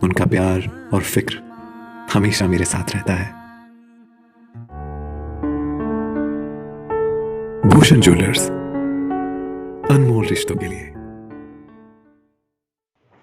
उनका प्यार और फिक्र हमेशा मेरे साथ रहता है। भूषण ज्वेलर्स, अनमोल रिश्तों के लिए।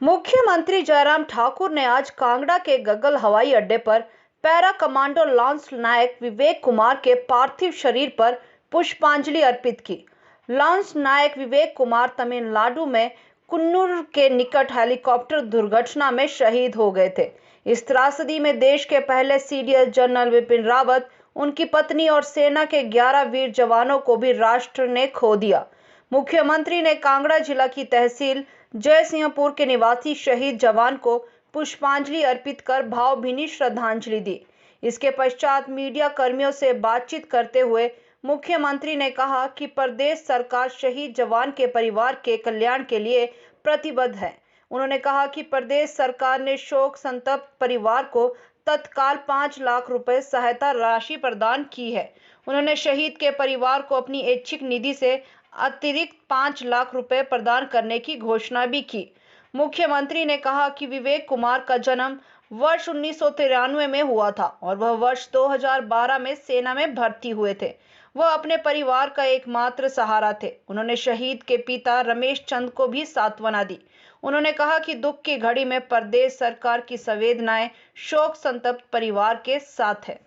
मुख्यमंत्री जयराम ठाकुर ने आज कांगड़ा के गगल हवाई अड्डे पर पैरा कमांडो लांस नायक विवेक कुमार के पार्थिव शरीर पर पुष्पांजलि अर्पित की। लांस नायक विवेक कुमार तमिलनाडु में कुन्नूर के निकट हेलीकॉप्टर दुर्घटना में शहीद हो गए थे। इस त्रासदी में देश के पहले सीडीएस जनरल विपिन रावत, उनकी पत्नी और सेना के 11 वीर जवानों को भी राष्ट्र ने खो दिया। मुख्यमंत्री ने कांगड़ा जिला की तहसील जयसिंहपुर के निवासी शहीद जवान को पुष्पांजलि अर्पित कर भावभीनी श्रद्धांजलि दी। इसके पश्चात मीडिया कर्मियों से बातचीत करते हुए मुख्यमंत्री ने कहा कि प्रदेश सरकार शहीद जवान के परिवार के कल्याण के लिए प्रतिबद्ध है। उन्होंने कहा कि प्रदेश सरकार ने शोक संतप्त परिवार को तत्काल 5 लाख रुपए सहायता राशि प्रदान की है। उन्होंने शहीद के परिवार को अपनी ऐच्छिक निधि से अतिरिक्त 5 लाख रुपए प्रदान करने की घोषणा भी की। मुख्यमंत्री ने कहा कि विवेक कुमार का जन्म वर्ष 1993 में हुआ था और वह वर्ष 2012 में सेना में भर्ती हुए थे। वह अपने परिवार का एकमात्र सहारा थे। उन्होंने शहीद के पिता रमेश चंद को भी सांत्वना दी। उन्होंने कहा कि दुख की घड़ी में प्रदेश सरकार की संवेदनाएं शोक संतप्त परिवार के साथ है।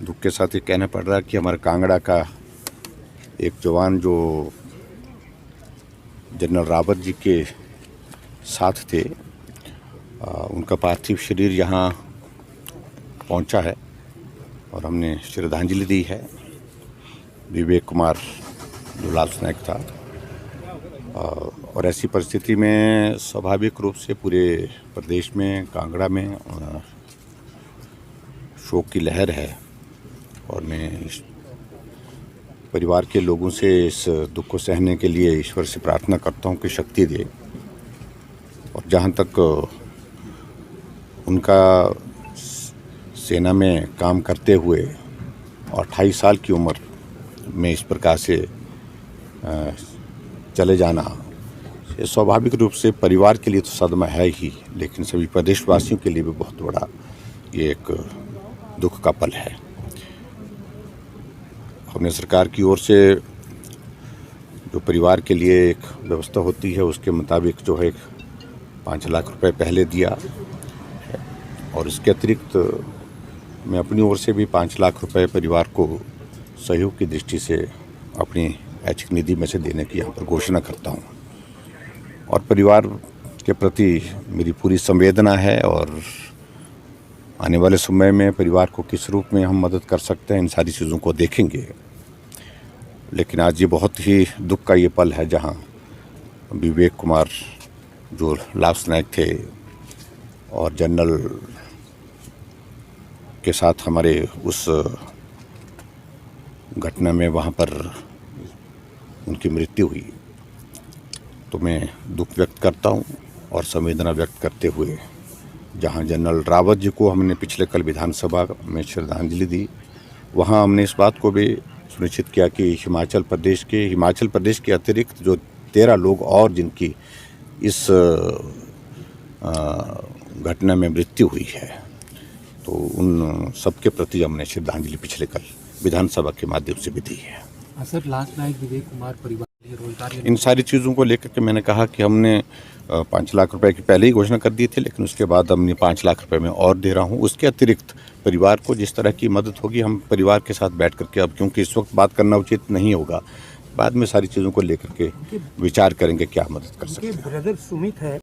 दुख के साथ ये कहना पड़ रहा है कि हमारे कांगड़ा का एक जवान जो जनरल रावत जी के साथ थे, उनका पार्थिव शरीर यहाँ पहुँचा है और हमने श्रद्धांजलि दी है। विवेक कुमार जो लांस नायक था, और ऐसी परिस्थिति में स्वाभाविक रूप से पूरे प्रदेश में, कांगड़ा में शोक की लहर है और मैं परिवार के लोगों से इस दुख को सहने के लिए ईश्वर से प्रार्थना करता हूं कि शक्ति दे। और जहां तक उनका सेना में काम करते हुए और 28 साल की उम्र में इस प्रकार से चले जाना, ये स्वाभाविक रूप से परिवार के लिए तो सदमा है ही, लेकिन सभी प्रदेशवासियों के लिए भी बहुत बड़ा ये एक दुख का पल है। हमने सरकार की ओर से जो परिवार के लिए एक व्यवस्था होती है उसके मुताबिक जो है 5 लाख रुपए पहले दिया, और इसके अतिरिक्त मैं अपनी ओर से भी 5 लाख रुपए परिवार को सहयोग की दृष्टि से अपनी ऐच्छिक निधि में से देने की यहाँ पर घोषणा करता हूँ। और परिवार के प्रति मेरी पूरी संवेदना है और आने वाले समय में परिवार को किस रूप में हम मदद कर सकते हैं, इन सारी चीज़ों को देखेंगे। लेकिन आज ये बहुत ही दुख का ये पल है जहाँ विवेक कुमार जो लांस नायक थे और जनरल के साथ हमारे उस घटना में वहाँ पर उनकी मृत्यु हुई, तो मैं दुख व्यक्त करता हूँ और संवेदना व्यक्त करते हुए जहाँ जनरल रावत जी को हमने पिछले कल विधानसभा में श्रद्धांजलि दी, वहाँ हमने इस बात को भी सुनिश्चित किया कि हिमाचल प्रदेश के अतिरिक्त जो 13 लोग और जिनकी इस घटना में मृत्यु हुई है, तो उन सबके प्रति हमने श्रद्धांजलि पिछले कल विधानसभा के माध्यम से भी दी है। सर, लांस नायक विवेक कुमार परिवार रोजगार, इन सारी चीज़ों को लेकर के मैंने कहा कि हमने 5 लाख रुपए की पहले ही घोषणा कर दी थी, लेकिन उसके बाद हमने 5 लाख रुपए में और दे रहा हूं। उसके अतिरिक्त परिवार को जिस तरह की मदद होगी हम परिवार के साथ बैठ करके, अब क्योंकि इस वक्त बात करना उचित नहीं होगा, बाद में सारी चीज़ों को लेकर के विचार करेंगे क्या मदद कर सकते हैं। ब्रदर सुमित है